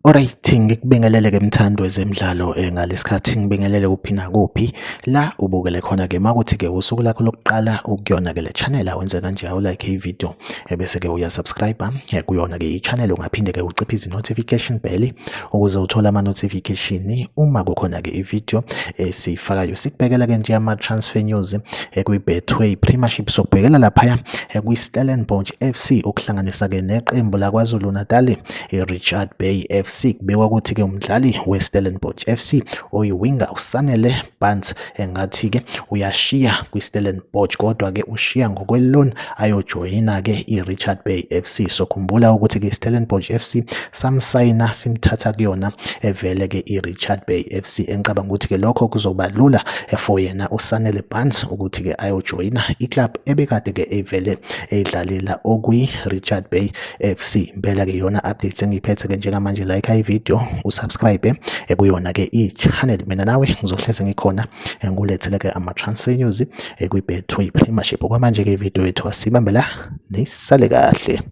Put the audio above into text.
Alright, ngikubingelele ke mthando wezemidlalo ngalesikhathi ngibingelele kuphi nakuphi la ubukele khona ke makuthi ke usuku lakho lokuqala ukuyona ke le channel awenze kanje like ivideo bese ke uyasubscribe kuyona ke i-channel ungaphinde ke uciphe notification bell ukuze uthole ama notification uma kukhona ke ivideo esifakayo. Sikubhekela ke nje ama transfer news kwi Betway Premiership, sokubhekela lapha kwi Stellenbosch FC okuhlanganisa ke neqembu la KwaZulu Natal iRichards Bay FC. Kubekwa ukuthi ke umdlali weStellenbosch FC oyiwinger uSanele Bantz engathi ke uyashiya kwiStellenbosch kodwa ke ushiya ngokweloan ayojoyina ke iRichards Bay FC. Sokhumbula ukuthi ke iStellenbosch FC samsayina simthatha kuyona evele ke iRichards Bay FC. Engicabanga ukuthi ke lokho kuzoba lula for yena uSanele Bantz ukuthi ke ayojoyina iclub ebekade ke evele edlalela okwiRichards Bay FC. Impela ke yona updates engiphethe ke njengamanje, like ivideo usubscribe kuyona ke i-channel. Mina nawe ngizohleze ngikhona ngulethele ke ama transfer news kwi Betway Premiership. Okwamanje ke ivideo yethu asibambe la, nisale kahle.